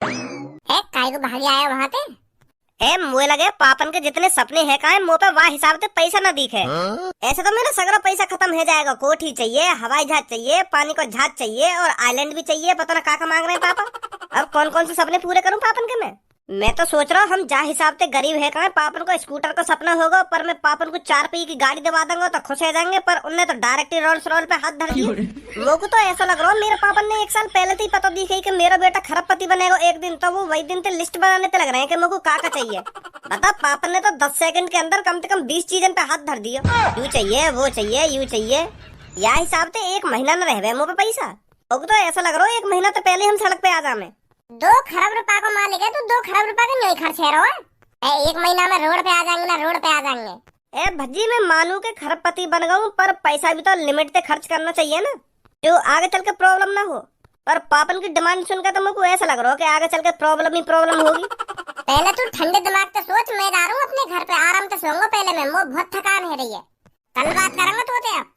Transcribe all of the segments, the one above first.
ए काय को भाग आया वहां पे? ए मुझे लगे पापन के जितने सपने हैं काहे मुंह पे वाह हिसाब से पैसा न दिखे। ऐसे तो मेरा सगरा पैसा खत्म हो जाएगा। कोठी चाहिए, हवाई जहाज चाहिए, पानी को जहाज चाहिए और आइलैंड भी चाहिए। पता ना का मांग रहे हैं पापा। अब कौन कौन से सपने पूरे करूं पापन के मैं तो सोच रहा हूँ हम जहाँ हिसाब से गरीब है कहा पापन को स्कूटर का सपना होगा, पर मैं पापन को 4 पहिए की गाड़ी दिवा दूंगा तो खुश हो जाएंगे। पर उन्हें तो डायरेक्ट ही रोल्स रॉयल पे हाथ धर दिया। लोगों को तो ऐसा लग रहा है मेरे पापन ने 1 साल पहले से ही पता दी कि मेरा बेटा खरबपति बनेगा एक दिन, तो वो वही दिन से लिस्ट बनाने लग रहे हैं कि मेरे को का चाहिए। बता पापन ने तो 10 सेकंड के अंदर कम से कम 20 चीजन पे हाथ धर दिया। यू चाहिए, वो चाहिए, यू चाहिए। या हिसाब से 1 महीना न रहे मुँह पे पैसा। लोग तो ऐसा लग रहा है 1 महीना तो पहले हम सड़क पे आ जाए। 2 खरब रुपए को मालिक है तो 2 खरब रुपए का नहीं खर्च है रहो। 1 महीना में रोड पे आ जाएंगे ना, रोड पे आ जाएंगे। ए भज्जी मैं मानू के खरबपति बन गऊं, पर पैसा भी तो लिमिट से खर्च करना चाहिए ना, जो आगे चल के प्रॉब्लम ना हो। पर पापन की डिमांड सुनकर तो मुझको ऐसा लग रहा है कि आगे चल के प्रॉब्लम ही प्रॉब्लम होगी। पहले तू ठंडे दिमाग से सोच, मैं जा रहा हूँ अपने घर पे आराम से सोऊंगा। पहले मैं बहुत थकान है रही है, कल बात करेंगे तो आप।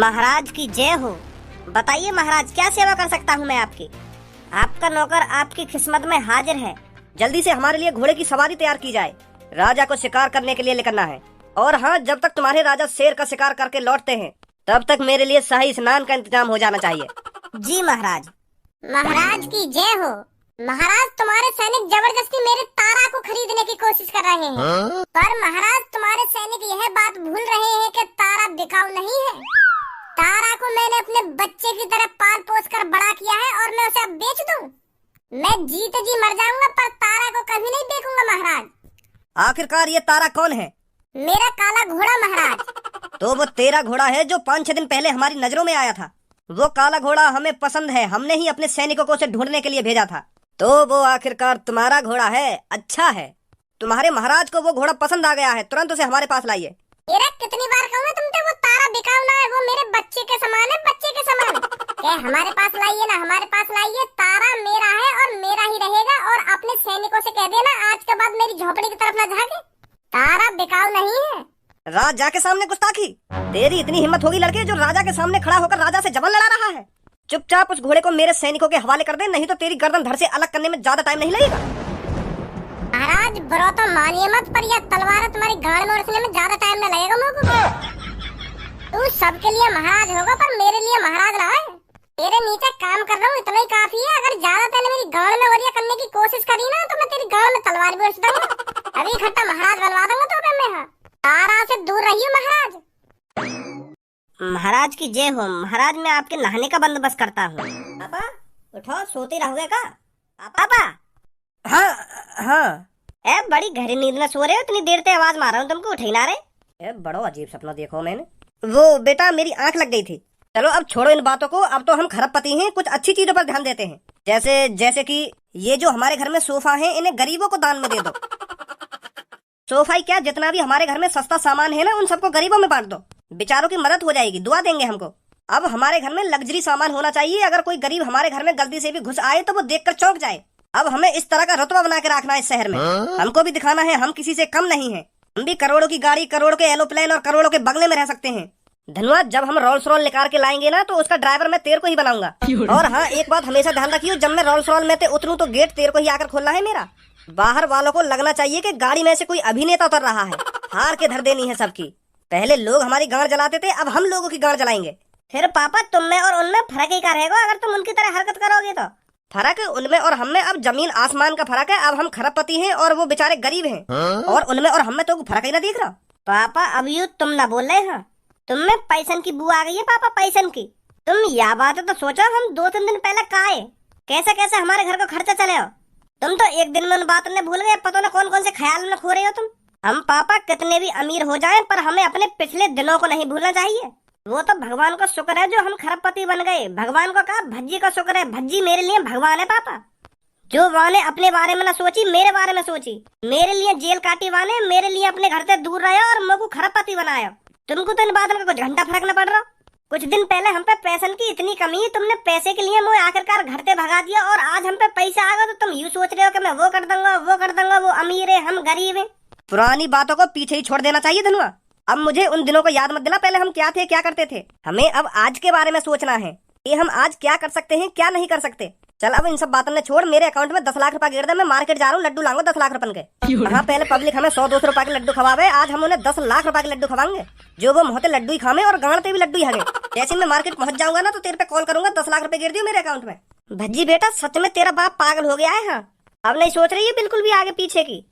महाराज की जय हो। बताइए महाराज क्या सेवा कर सकता हूँ मैं आपकी। आपका नौकर आपकी खिस्मत में हाजिर है। जल्दी से हमारे लिए घोड़े की सवारी तैयार की जाए। राजा को शिकार करने के लिए निकलना है। और हाँ, जब तक तुम्हारे राजा शेर का शिकार करके लौटते हैं तब तक मेरे लिए शाही स्नान का इंतजाम हो जाना चाहिए। जी महाराज। महाराज की जय हो। महाराज तुम्हारे सैनिक जबरदस्ती मेरे तारा को खरीदने की कोशिश कर रहे हैं। पर महाराज तुम्हारे सैनिक यह बात भूल रहे हैं कि तारा बिकाऊ नहीं है। तारा को मैंने अपने बच्चे की तरह पाल पोस कर बड़ा किया है और मैं उसे अब बेच दूं? मैं जीते जी मर जाऊंगा पर तारा को कभी नहीं देखूंगा महाराज। आखिरकार ये तारा कौन है? मेरा काला घोड़ा महाराज। तो वो तेरा घोड़ा है जो 5-6 दिन पहले हमारी नजरों में आया था। वो काला घोड़ा हमें पसंद है, हमने ही अपने सैनिकों को उसे ढूंढने के लिए भेजा था। तो वो आखिरकार तुम्हारा घोड़ा है। अच्छा है, तुम्हारे महाराज को वो घोड़ा पसंद आ गया है। तुरंत उसे हमारे पास लाइए। कितनी बार कहूँ तुमसे, वो तारा बिकाऊ ना है, वो मेरे बच्चे के समान है, बच्चे के समान। हमारे पास लाइए ना, हमारे पास लाइए। तारा मेरा है और मेरा ही रहेगा। और अपने सैनिकों से कह देना आज के बाद मेरी झोपड़ी की तरफ न झांके। तारा बिकाऊ नहीं है। राजा के सामने गुस्ताखी? तेरी इतनी हिम्मत होगी लड़के जो राजा के सामने खड़ा होकर राजा से जबरन लड़ा रहा है? चुपचाप उस घोड़े को मेरे सैनिकों के हवाले कर दे, नहीं तो तेरी गर्दन धड़ से अलग करने में ज्यादा टाइम नहीं लगेगा। महाराज बुरा तो मानिए मत, पर यह तलवार तुम्हारी गाड़ में उड़ने में ज्यादा टाइम न लगेगा मुझको। तू सबके लिए महाराज होगा पर मेरे लिए महाराज ना है। तेरे नीचे काम कर रहा हूँ इतना ही काफी है। अगर ज्यादा पहले मेरी गाड़ में वरिया करने की कोशिश करी ना तो मैं तेरी गाड़ में तलवार भी उड़ दूंगा। अभी इकट्ठा महाराज बनवा दूंगा तो मैं। तारा से दूर रहिए महाराज। महाराज की जय हो। महाराज मैं आपके नहाने का बंदोबस्त करता हूँ। पापा उठो, सोते रहोगे का? पापा। हाँ। ए बड़ी गहरी नींद में सो रहे हो, इतनी देर से आवाज मार रहा हूँ तुमको, उठे ना रहे। बड़ा अजीब सपना देखो मैंने। वो बेटा मेरी आंख लग गई थी। चलो अब छोड़ो इन बातों को, अब तो हम खरबपति हैं, कुछ अच्छी चीजों पर ध्यान देते हैं। जैसे कि ये जो हमारे घर में सोफा है इन्हें गरीबों को दान में दे दो। सोफा ही क्या, जितना भी हमारे घर में सस्ता सामान है ना उन सबको गरीबों में बांट दो। बेचारों की मदद हो जाएगी, दुआ देंगे हमको। अब हमारे घर में लग्जरी सामान होना चाहिए। अगर कोई गरीब हमारे घर में गलती से भी घुस आए तो वो देखकर चौंक जाए। अब हमें इस तरह का रुतबा बना के रखना है इस शहर में। हमको भी दिखाना है हम किसी से कम नहीं है। हम भी करोड़ों की गाड़ी, करोड़ों के एरोप्लेन और करोड़ों के बंगले में रह सकते हैं। धन्यवाद। जब हम रोल्स रॉयल निकाल के लाएंगे ना तो उसका ड्राइवर मैं तेरे को ही बनाऊंगा। और हाँ, एक बात हमेशा ध्यान रखियो, जब मैं रोल्स रॉयल में से उतरूं तो गेट तेरे को ही आकर खोलना है मेरा। बाहर वालों को लगना चाहिए कि गाड़ी में से कोई अभिनेता उतर रहा है। हार के धर देनी है सबकी। पहले लोग हमारी गाड़ जलाते थे, अब हम लोगों की गाड़ जलाएंगे। फिर पापा तुम में और उनमें फर्क ही का रहेगा अगर तुम उनकी तरह हरकत करोगे तो। फर्क उनमें और हम में अब जमीन आसमान का फर्क है। अब हम खरबपति हैं और वो बेचारे गरीब हैं। और उनमें और हम में तो फर्क ही ना दिख रहा। पापा अब यू तुम ना बोल रहे हो। तुम में पैसन की बुआ आ गई है पापा, पैसन की। तुम यह बात तो सोचो, हम 2-3 दिन पहले कहा है कैसे कैसे हमारे घर का खर्चा चले हो। तुम तो एक दिन में उन बातों ने भूल गए, पता ना कौन कौन से ख्याल में खो रहे हो तुम। हम पापा कितने भी अमीर हो जाएं पर हमें अपने पिछले दिनों को नहीं भूलना चाहिए। वो तो भगवान का शुक्र है जो हम खरबपति बन गए। भगवान को कहा भज्जी का शुक्र है, भज्जी मेरे लिए भगवान है पापा। जो वाने अपने बारे में ना सोची, मेरे बारे में सोची, मेरे लिए जेल काटी वाने, मेरे लिए अपने घर से दूर रहे और मुझको खरबपति बनाया। तुमको तो इन बातों का कुछ घंटा फर्क न पड़ रहा। कुछ दिन पहले हम पे पैसन की इतनी कमी, तुमने पैसे के लिए मुझे आखिरकार घर से भगा दिया, और आज हम पे पैसा आ गया तो तुम यूँ सोच रहे हो कि मैं वो कर दूंगा, वो कर दूंगा, वो अमीर है हम गरीब है। पुरानी बातों को पीछे ही छोड़ देना चाहिए धनुआ। अब मुझे उन दिनों को याद मत दिला, पहले हम क्या थे, क्या करते थे। हमें अब आज के बारे में सोचना है कि हम आज क्या कर सकते हैं, क्या नहीं कर सकते। चल अब इन सब बातों ने छोड़, मेरे अकाउंट में 10 लाख रुपए गिर दे, मैं मार्केट जा रहा हूँ, लड्डू लाऊंगा 10 लाख रुपए के। हाँ, पहले पब्लिक हमें 100-200 रुपए के लड्डू खवावे, आज हम उन्हें 10 लाख रुपए के लड्डू खवाएंगे, जो वो मोहते लड्डू ही खावे और गांड पे भी लड्डू ही हगे। जैसे मैं मार्केट पहुंच जाऊंगा ना तो तेरे पे कॉल करूंगा, 10 लाख रुपए गिर दियो मेरे अकाउंट में। भज्जी बेटा, सच में तेरा बाप पागल हो गया है। हाँ, अब नहीं सोच रही है बिल्कुल भी आगे पीछे की।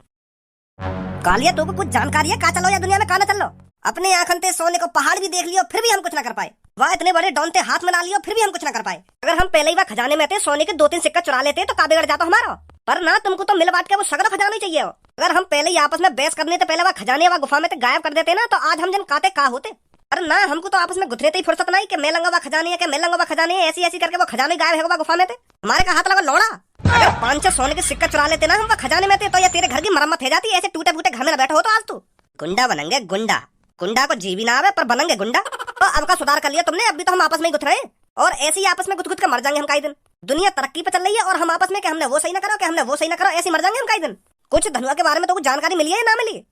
कालिया, तो कुछ जानकारी है, कहाँ चलो या दुनिया में कहाँ न चलो। अपने आंखन सोने को पहाड़ भी देख लियो, फिर भी हम कुछ न कर पाए। वह इतने बड़े डॉन ते हाथ में ना लियो, फिर भी हम कुछ न कर पाए। अगर हम पहले ही वह खजाने में थे, सोने के 2-3 सिक्का चुरा लेते तो का बिगड़ जाता हमारा। पर ना, तुमको तो मिल बांट के वो सगरा खजाना ही चाहिए हो। अगर हम पहले ही आपस में बहस करने से पहले वह खजाने व गुफा में गायब कर देते ना, तो आज हम जन काते का होते। अरे ना, हमको तो आपस में गुथरे ही फुर्सत नहीं कि मैं लंगा खजाने है, कि मैं लंगा खजाने है, ऐसी ऐसी करके वो खजाने गायब है गुफा में थे। हमारे का हाथ लगा लौड़ा। अगर 5-6 सोने के सिक्का चुरा लेते ना हम खजाने में थे, तो या तेरे घर की मरम्मत हो जाती। ऐसे टूटे फूटे घर में बैठा हो तो आज तू गुंडा बनेंगे, गुंडा। गुंडा को जी भी ना आवे, पर बनेंगे गुंडा। तो अब का सुधार कर लिया तुमने, अभी तो हम आपस में ही गुथ रहे हैं, और ऐसे ही आपस में गुथ-गुथ कर मर जाएंगे हम कई दिन। दुनिया तरक्की पे चल रही है और हम आपस में कि हमने वो सही ना करो, कि हमने वो सही ना करो, ऐसे मर जाएंगे हम कई दिन। कुछ धनुआ के बारे में तो कुछ जानकारी मिली है या ना मिली?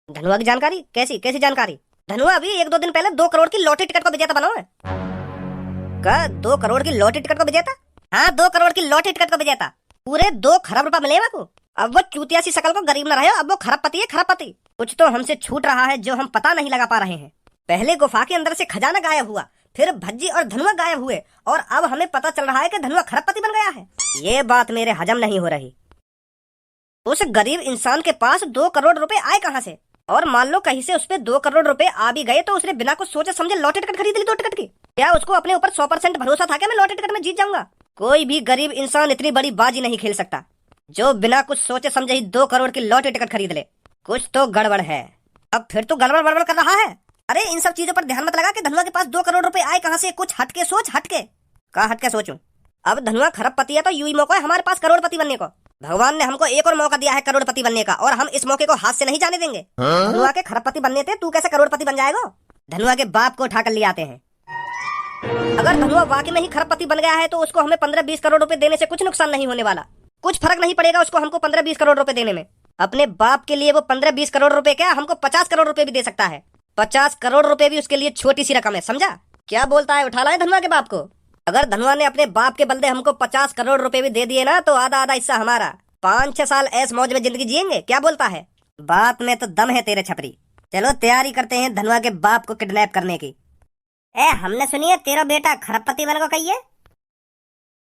धनुआ की जानकारी? कैसी कैसी जानकारी? धनुआ अभी 1-2 दिन पहले 2 करोड़ की लॉटरी टिकट को विजेता बना है। का 2 करोड़ की लॉटरी टिकट को विजेता? हाँ, 2 करोड़ की लॉटरी टिकट को विजेता। पूरे 2 खरब रुपए मिले को। अब वो चूतिया सी शकल को गरीब न रहे, अब वो खरबपति है, खरबपति। कुछ तो हमसे छूट रहा है जो हम पता नहीं लगा पा रहे हैं। पहले गुफा के अंदर से खजाना गायब हुआ, फिर भज्जी और धनुआ गायब हुए, और अब हमें पता चल रहा है कि धनुआ खरबपति बन गया है। ये बात मेरे हजम नहीं हो रही। उस गरीब इंसान के पास 2 करोड़ रुपए आए कहाँ से? और मान लो कहीं से उस पे 2 करोड़ रुपए आ भी गए तो उसने बिना कुछ सोचे समझे लॉटरी टिकट खरीद ली 2 टिकट की। क्या उसको अपने ऊपर 100% भरोसा था कि मैं लॉटरी टिकट में जीत जाऊंगा? कोई भी गरीब इंसान इतनी बड़ी बाजी नहीं खेल सकता जो बिना कुछ सोचे समझे ही 2 करोड़ की लॉटरी टिकट खरीद ले। कुछ तो गड़बड़ है। अब फिर तो गड़बड़ बड़बड़ कर रहा है। अरे इन सब चीजों पर ध्यान मत लगा कि धनुआ के पास 2 करोड़ रुपए आए कहाँ से। कुछ हटके सोच, हटके। कहा हटके सोचूं? अब धनुआ खरबपति है तो यूं ही मौका है हमारे पास करोड़पति बनने को। भगवान ने हमको एक और मौका दिया है करोड़पति बनने का, और हम इस मौके को हाथ से नहीं जाने देंगे। धनुआ के खरबपति बनने थे, तू कैसे करोड़पति बन जाएगा? धनुआ के बाप को उठा कर ले आते हैं। अगर धनुआ वाकई में ही खरबपति बन गया है तो उसको हमें 15-20 करोड़ रुपए देने से कुछ नुकसान नहीं होने वाला। कुछ फर्क नहीं पड़ेगा उसको हमको 15-20 करोड़ रुपए देने में। अपने बाप के लिए वो 15-20 करोड़ रुपए क्या, हमको 50 करोड़ रुपए भी दे सकता है। 50 करोड़ रुपए भी उसके लिए छोटी सी रकम है, समझा? क्या बोलता है, उठा लाए धनुआ के बाप को? अगर धनुआ ने अपने बाप के बदले हमको 50 करोड़ रुपए भी दे दिए ना तो आधा आधा हिस्सा हमारा। 5-6 साल ऐस मौज में जिंदगी जिएंगे। क्या बोलता है? बात में तो दम है तेरे छपरी। चलो तैयारी करते हैं धनुआ के बाप को किडनैप करने की। हमने सुनी है तेरा बेटा खरबपति बन को कहिए।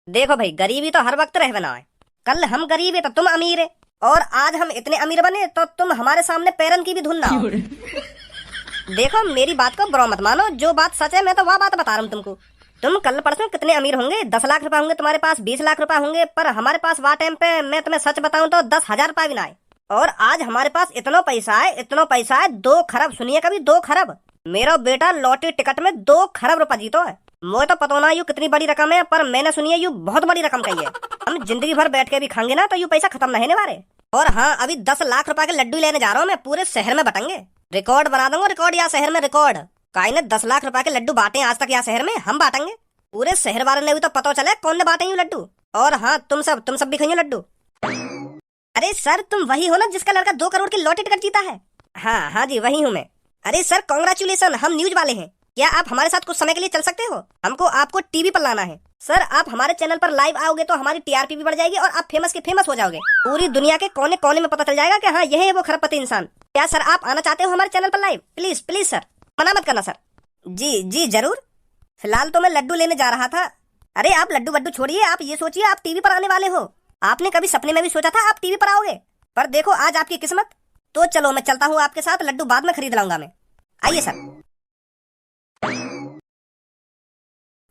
देखो भाई, गरीबी तो हर वक्त रह बना है। कल हम गरीब है तो तुम अमीर है, और आज हम इतने अमीर बने तो तुम हमारे सामने पैरन की भी धुन ना हो। देखो मेरी बात को बुरा मत मानो, जो बात सच है मैं तो वह बात बता रहा हूँ तुमको। तुम कल परसों कितने अमीर होंगे, 10 लाख रुपए होंगे तुम्हारे पास, 20 लाख रुपए होंगे, पर हमारे पास वह टाइम पे मैं तुम्हें सच बताऊं तो 10,000 रुपए भी ना आए। और आज हमारे पास इतना पैसा है, इतना पैसा है, 2 खरब। सुनिए कभी, 2 खरब। मेरा बेटा लॉटरी टिकट में 2 खरब रुपए जीतो है। मुझे तो पता ना यू कितनी बड़ी रकम है, पर मैंने सुनी है यू बहुत बड़ी रकम कही है। हम जिंदगी भर बैठ के भी खाएंगे ना तो यू पैसा खत्म नहीं होने वाले। और हाँ, अभी 10 लाख रुपए के लड्डू लेने जा रहा हूँ मैं, पूरे शहर में बटेंगे। रिकॉर्ड बना दूंगा, रिकॉर्ड यहाँ शहर में रिकॉर्ड। काई ने 10 लाख रुपए के लड्डू बांटे आज तक यहाँ शहर में, हम बांटेंगे। पूरे शहर वाले ने भी तो पता चले कौन ने बांटे यूं लड्डू। और हाँ, तुम सब भी खाइए लड्डू। अरे सर, तुम वही हो ना जिसका लड़का 2 करोड़ की लॉटरी टिकट जीता है? हाँ जी, वही हूँ मैं। अरे सर कांग्रेचुलेसन, हम न्यूज वाले हैं। क्या आप हमारे साथ कुछ समय के लिए चल सकते हो? हमको आपको टीवी पर लाना है। सर आप हमारे चैनल पर लाइव आओगे तो हमारी टीआरपी भी बढ़ जाएगी और आप फेमस के फेमस हो जाओगे। पूरी दुनिया के कोने कोने में पता चल जाएगा कि हाँ यह है वो खरबपति इंसान। क्या सर आप आना चाहते हो हमारे चैनल पर लाइव? प्लीज प्लीज सर, मना मत करना सर। जी जरूर। फिलहाल तो मैं लड्डू लेने जा रहा था। अरे आप लड्डू वड्डू छोड़िए, आप ये सोचिए आप टीवी पर आने वाले हो। आपने कभी सपने में भी सोचा था आप टीवी पर आओगे? पर देखो आज आपकी किस्मत। तो चलो मैं चलता हूँ आपके साथ, लड्डू बाद में खरीद लाऊंगा मैं। आइए सर।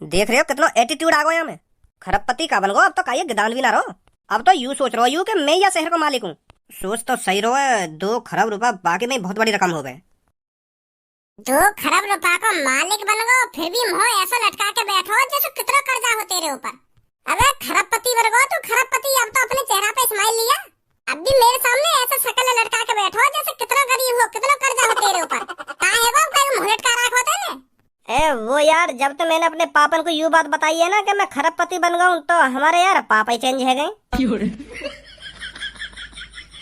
देख रहे हो कितना एटीट्यूड आ गया मैं। खरबपति का बन गो, अब तो काये गिदान भी ना रहो। अब तो यूं सोच रहो कि मैं या शहर का मालिक हूँ। सोच तो सही रहो है, 2 खरब रुपया बाकी में बहुत बड़ी रकम हो गए। 2 खरब रुपया का मालिक बन गो, फिर भी मुंह ऐसा लटका के बैठो जैसे कितना कर्जा हो तेरे ऊपर। अबे खरबपति बन गो तो खरबपति यार जब तो मैंने अपने पापन को यूं बात बताई है ना कि मैं खरबपति बन गया हूँ, तो हमारे यार पापा ही चेंज है गए।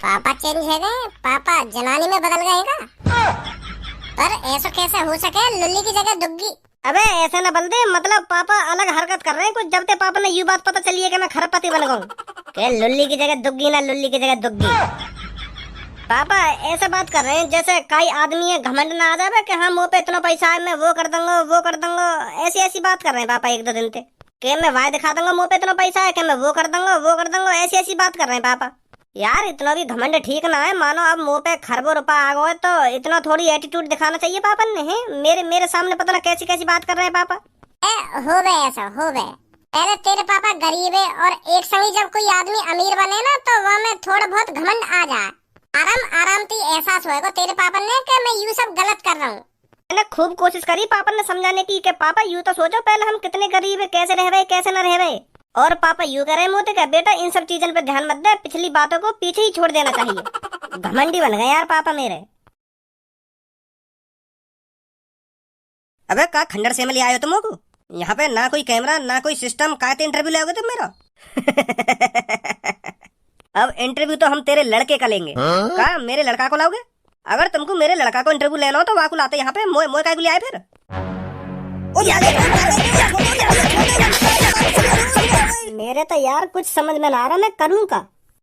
पापा चेंज है गए? पापा जनानी में बदल गए का? पर ऐसा कैसे हो सके, लुल्ली की जगह दुग्गी? अबे ऐसा ना बोल दे, मतलब पापा अलग हरकत कर रहे हैं कुछ। जब ते पापा ने यूं बात पता चली है कि मैं खरबपति बन गया हूँ, कि लुल्ली की जगह दुग्गी ना लुल्ली की जगह दुग्गी। पापा ऐसा बात कर रहे हैं जैसे कई आदमी है घमंड ना आ जाए कि हाँ मुँह पे इतना पैसा है, मैं वो कर दूंगा वो कर दूंगा। ऐसी ऐसी बात कर रहे हैं पापा एक दो दिन से कि मैं वाय दिखा दूंगा मुँह पे इतना पैसा है कि मैं वो कर दूंगा वो कर दूंगा। ऐसी ऐसी बात कर रहे हैं पापा। यार इतना भी घमंड ठीक ना है। मानो अब मुँह पे खरबों रुपया आ गए तो इतना थोड़ी एटीट्यूड दिखाना चाहिए पापा ने। है मेरे सामने पता ना कैसी कैसी बात कर रहे हैं पापा। हो गए ऐसा हो गए। पहले तेरे पापा गरीब है और एक संगी जब कोई आदमी अमीर बने ना तो वह में थोड़ा बहुत घमंड आ जाए। आराम ती एहसास होएगा तेरे पापा ने कि मैं यूं सब गलत कर रहा हूँ। मैंने खूब कोशिश करी पापा ने समझाने की कि पापा यूं तो सोचो पहले हम कितने गरीब है, कैसे रह रहे कैसे न रह रहे। और पापा यूं कह रहे मुझे क्या बेटा इन सब चीजों पे ध्यान मत दे, पिछली बातों को पीछे ही छोड़ देना चाहिए। घमंडी बन गए यार पापा मेरे। अबे का खंडर से में ले आयो तुम को? यहाँ पे ना कोई कैमरा ना कोई सिस्टम, का इंटरव्यू लोगे तुम मेरा? अब इंटरव्यू तो हम तेरे लड़के का लेंगे। का मेरे लड़का को लाओगे? अगर तुमको मेरे लड़का को इंटरव्यू लेना हो तो वाकु लाते यहाँ पे। मोए काय को ले आए फिर? मेरे तो यार कुछ समझ में ना आ रहा मैं करूँ का।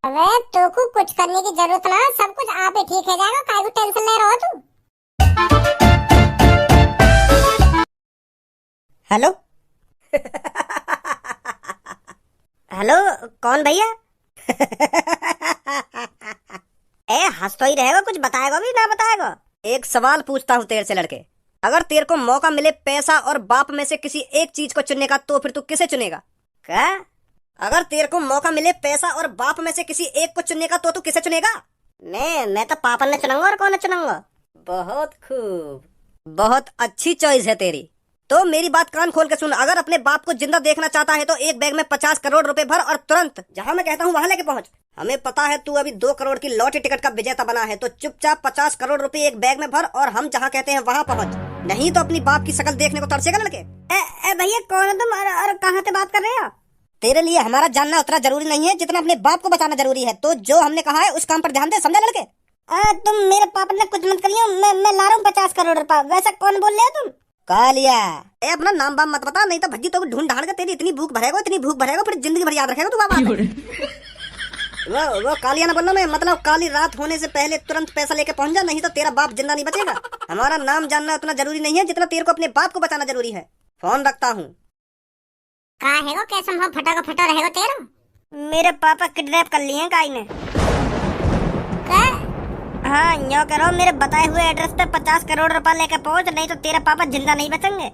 अबे तो कुछ करने की जरूरत ना, सब कुछ आप ही ठीक हो जाएगा, काहे को टेंशन ले रहा हो तू। हेलो हेलो कौन भैया? ए हंस तो ही रहेगा, कुछ बताएगा भी ना बताएगा? एक सवाल पूछता हूँ तेरे से लड़के, अगर तेरे को मौका मिले पैसा और बाप में से किसी एक चीज को चुनने का तो फिर तू किसे चुनेगा? क्या? अगर तेरे को मौका मिले पैसा और बाप में से किसी एक को चुनने का तो तू किसे चुनेगा? मैं तो पापा ने चुनूंगा, और कौन चुनूंगा? बहुत खूब, बहुत अच्छी चॉइस है तेरी। तो मेरी बात कान खोल के सुन, अगर अपने बाप को जिंदा देखना चाहता है तो एक बैग में 50 करोड़ रुपए भर और तुरंत जहां मैं कहता हूं वहां लेके पहुंच। हमें पता है तू अभी 2 करोड़ की लॉटरी टिकट का विजेता बना है, तो चुपचाप 50 करोड़ रुपए एक बैग में भर और हम जहां कहते हैं वहां पहुंच। नहीं तो अपनी बाप की शक्ल देखने को तरसेगा लड़के। भैया कौन है तुम और कहाँ से बात कर रहे हो? तेरे लिए हमारा जानना उतना जरूरी नहीं है जितना अपने बाप को बचाना जरूरी है। तो जो हमने कहा है उस काम पर ध्यान दे, समझा लड़के? तुम मेरे पापा ने कुछ मत करियो, मैं ला रहा हूँ 50 करोड़ रुपया। वैसा कौन बोल रहे हो तुम? कालिया अपना नाम बाम मत बता, नहीं तो भज्जी तो ढूंढ ढांड के तेरी इतनी भूख भरेगा फिर जिंदगी भर याद रखेगा तू बाबा। वो कालिया ना बोलना, मैं मतलब काली रात होने से पहले तुरंत पैसा लेके पहुंच जा, नहीं तो तेरा बाप जिंदा नहीं बचेगा। हमारा नाम जानना उतना जरूरी नहीं है जितना तेरे को अपने बाप को बचाना जरूरी है। फोन रखता हूँ। का है कैसे हम फटा रहेगा तेरा? मेरे पापा किडनैप कर लिए हैं काई ने। क्या? हाँ यो करो, मेरे बताए हुए एड्रेस पे 50 करोड़ रुपया लेके पहुंच, नहीं तो तेरे पापा जिंदा नहीं बचेंगे।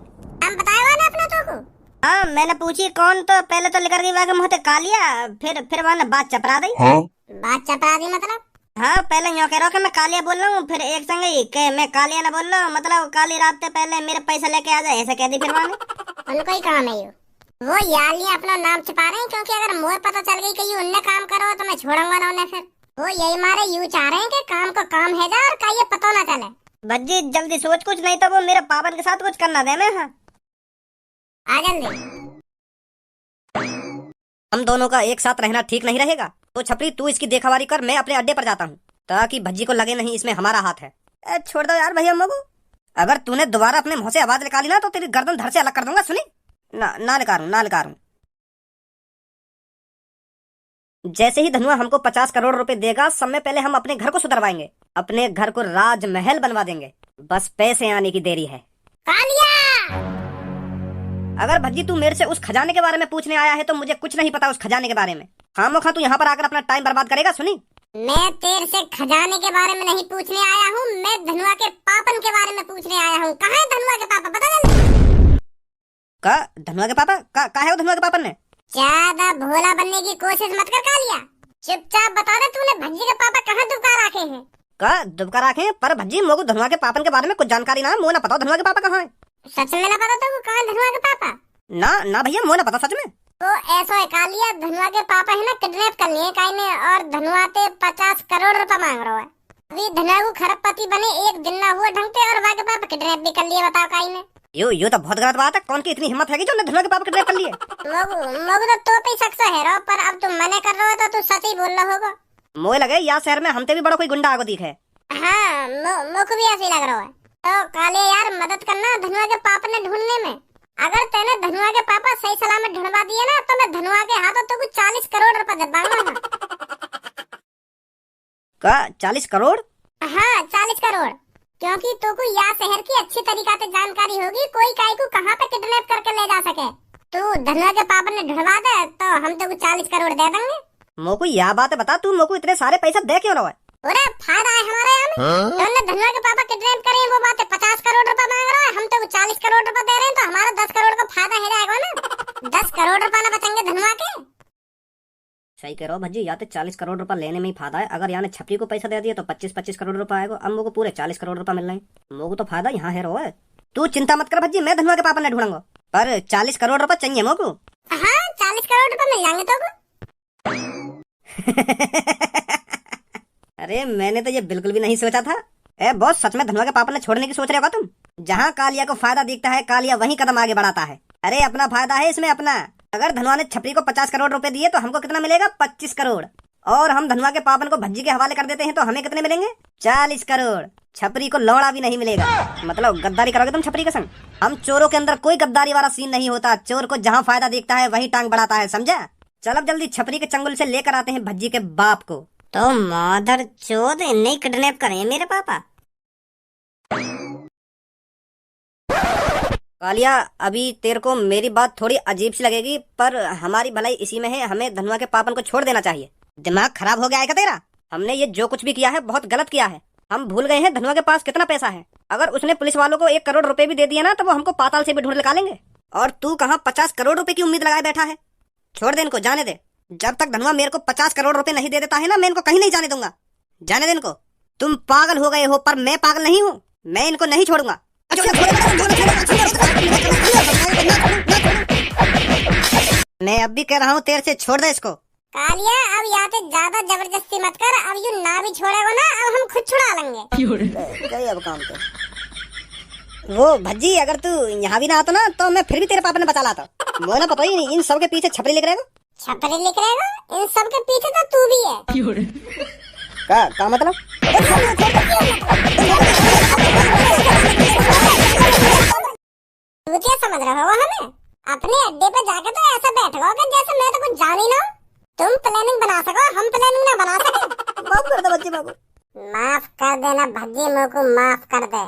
हम बताया ना अपना तो को। हाँ मैंने पूछी कौन, तो पहले तो लेकर गई वागे मुझे कालिया, फिर वहाँ बात चपरा दी। बात चपरा दी मतलब? हाँ पहले यो कह रहा कि मैं कालिया बोल रहा हूँ, फिर एक संग के मैं कालिया ना बोल रहा हूँ, मतलब काली रात से पहले मेरे पैसा लेके आ जाए ऐसा कह दी। फिर वहाँ उनको ही काम है वो यार ये अपना नाम छिपा रहे हैं, क्योंकि अगर मुझे पता चल गई कि ये उनने काम करो तो मैं छोड़ूंगा ना उन्हें। फिर वो यही मारे यूं चाह रहे हैं कि काम को काम है जा और का ये पता ना चले। भज्जी जल्दी सोच कुछ, नहीं तो वो मेरे पापा के साथ कुछ करना दे। मैं हाँ आ जल्दी। हम दोनों का एक साथ रहना ठीक नहीं रहेगा। तो छपरी तू इसकी देखावारी कर, मैं अपने अड्डे पर जाता हूँ ताकि भज्जी को लगे नहीं इसमें हमारा हाथ है। छोड़ दो यार भैया मगू, अगर तूने दोबारा अपने मुंह से आवाज निकाली ना तो तेरी गर्दन धड़ से अलग कर दूंगा। सुनी ना निकालूं। जैसे ही धनुआ हमको 50 करोड़ रुपए देगा, समय पहले हम अपने घर को सुधरवाएंगे, अपने घर को राजमहल बनवा देंगे। बस पैसे आने की देरी है। कालिया! अगर भज्जी तू मेरे से उस खजाने के बारे में पूछने आया है तो मुझे कुछ नहीं पता उस खजाने के बारे में। खामोखा तू यहाँ पर आकर अपना टाइम बर्बाद करेगा। सुनी, मैं तेरे से खजाने के बारे में नहीं पूछने आया हूँ, मैं धनुआ के पापन के बारे में पूछने आया हूँ। कहाँ है धनुआ के पापा, बता जल्दी। का धनुआ के पापा का है वो धनुआ के पापा ने? ज्यादा भोला बनने की कोशिश मत कर कालिया, चुपचाप बता दे तूने भज्जी के पापा कहाँ दुबका रखे हैं। का दुबका रखे? पर भज्जी मोको धनुआ के पापन के बारे में कुछ जानकारी ना है, मुझे ना पता धनुआ के पापा कहाँ है। सच में ना पता तो कहाँ धनुआ के पापा? ना भैया मुझे ना पता सच में। तो ऐसा है कालिया, धनुआ के पापा है ना किडनैप कर लिए काई ने और धनुआ पे 50 करोड़ रुपया मांग रहा है। अभी धनुआ को खरबपति बने एक दिन ना हुआ ढंग से और वाके पापा किडनैप भी कर लिए, बताओ काई ने। यो तो बहुत गलत बात है। कौन की इतनी हिम्मत है कि जो ने धनुआ के पापा किडनैप कर लिए? मोगू तो पे शक से है रो, पर अब तुम मने कर रहे हो तो तू सच ही बोल रहा होगा। मोए लगे या शहर में हमते भी बड़ा कोई गुंडा आगो दिखे। हाँ मोको भी ऐसे लग रहा है। तो काले यार मदद करना धनुआ के पापा ने ढूंढने में। अगर तेने धनुआ के पापा सही सलामत ढूंढवा दिए ना तो मैं धनुआ के हाथों तो कुछ 40 करोड़ रुपए दे दूंगा। का 40 करोड़? हाँ 40 करोड़, क्योंकि तो को या शहर की अच्छी तरीका से जानकारी होगी कोई काई को कहाँ पे किडनैप करके ले जा सके। तू धनुआ के पापा ने ढूंढवा दे तो हम तो कुछ 40 करोड़ दे देंगे। मोको यह बात बता, तू मोको इतने सारे पैसा दे क्यों रहा है? अरे फायदा है हमारे यहाँ में। तुमने धनुआ के पापा किडनैप करे वो बात है, 50 करोड़ रुपए मांग रहा है, हम तो 40 करोड़ रुपए दे रहे हैं, तो हमारा 10 करोड़ का फायदा हो जाएगा ना। 10 करोड़ रुपए ना बचेंगे धनुआ के। सही कह रहे हो भज्जी, या तो 40 करोड़ रुपए लेने में ही फायदा है। अगर यहाँ ने छपरी को पैसा दे दिया तो 25-25 करोड़ रुपए आएगा। अब मोको पूरे 40 करोड़ रुपए मिल रहे हैं। मोको तो फायदा यहाँ है रो है। तू चिंता मत कर भज्जी, मैं धनुआ के पापा ने ढूंढूंगा, पर 40 करोड़ रुपए चाहिए मोको। हाँ 40 करोड़ रुपए मिल जाएंगे तो। अरे मैंने तो ये बिल्कुल भी नहीं सोचा था। ए बॉस, सच में धनुआ के पापा ने छोड़ने की सोच रहे हो तुम? जहाँ कालिया को फायदा दिखता है कालिया वहीं कदम आगे बढ़ाता है। अरे अपना फायदा है इसमें अपना। अगर धनुआ ने छपरी को 50 करोड़ रुपए दिए तो हमको कितना मिलेगा? 25 करोड़। और हम धनुआ के पापन को भज्जी के हवाले कर देते हैं तो हमें कितने मिलेंगे? 40 करोड़। छपरी को लौड़ा भी नहीं मिलेगा। मतलब गद्दारी करोगे तुम छपरी के संग? हम चोरों के अंदर कोई गद्दारी वाला सीन नहीं होता। चोर को जहाँ फायदा दिखता है वही टांग बढ़ाता है, समझा? चल अब जल्दी छपरी के चंगुल से लेकर आते हैं भज्जी के बाप को। तो मादर चोद नहीं किडनैप करे मेरे पापा। कालिया, अभी तेरे को मेरी बात थोड़ी अजीब सी लगेगी, पर हमारी भलाई इसी में है। हमें धनुआ के पापन को छोड़ देना चाहिए। दिमाग खराब हो गया है क्या तेरा? हमने ये जो कुछ भी किया है बहुत गलत किया है। हम भूल गए हैं धनुआ के पास कितना पैसा है। अगर उसने पुलिस वालों को 1 करोड़ रुपए भी दे दिया ना तो वो हमको पाताल से भी ढूंढ निकालेंगे। और तू कहाँ 50 करोड़ रुपए की उम्मीद लगाए बैठा है? छोड़ दे इनको, जाने दे। जब तक धनुआ मेरे को 50 करोड़ रुपए नहीं दे देता है ना, मैं इनको कहीं नहीं जाने दूंगा। जाने दे इनको। तुम पागल हो गए हो, पर मैं पागल नहीं हूँ। मैं इनको नहीं छोड़ूंगा। मैं अब भी कह रहा हूँ तेरे से, छोड़ दे इसको। कालिया अब यहाँ पे ज्यादा जबरदस्ती मत कर। अब यू ना भी छोड़ेगा ना, अब हम खुद छुड़ा लेंगे। गई अब काम पे। वो भज्जी, अगर तू यहाँ भी ना आता ना तो मैं फिर भी तेरे पापा ने बचा लाता। मुझे ना पता ही नहीं इन सब के पीछे छपरी लिख रहेगा। छपरी लिख रहेगा? इन सब के पीछे तो तू भी है। का मतलब? तू क्या समझ रहे हो हमें? अपने अड्डे पे जाके तो ऐसा बैठोगे कि जैसे मैं तो कुछ जान ही ना। तुम प्लानिंग बना सको, हम प्लानिंग ना बना सके। माफ कर दे बच्चे बाबू। माफ कर देना भज्जी, मेरे को माफ कर दे।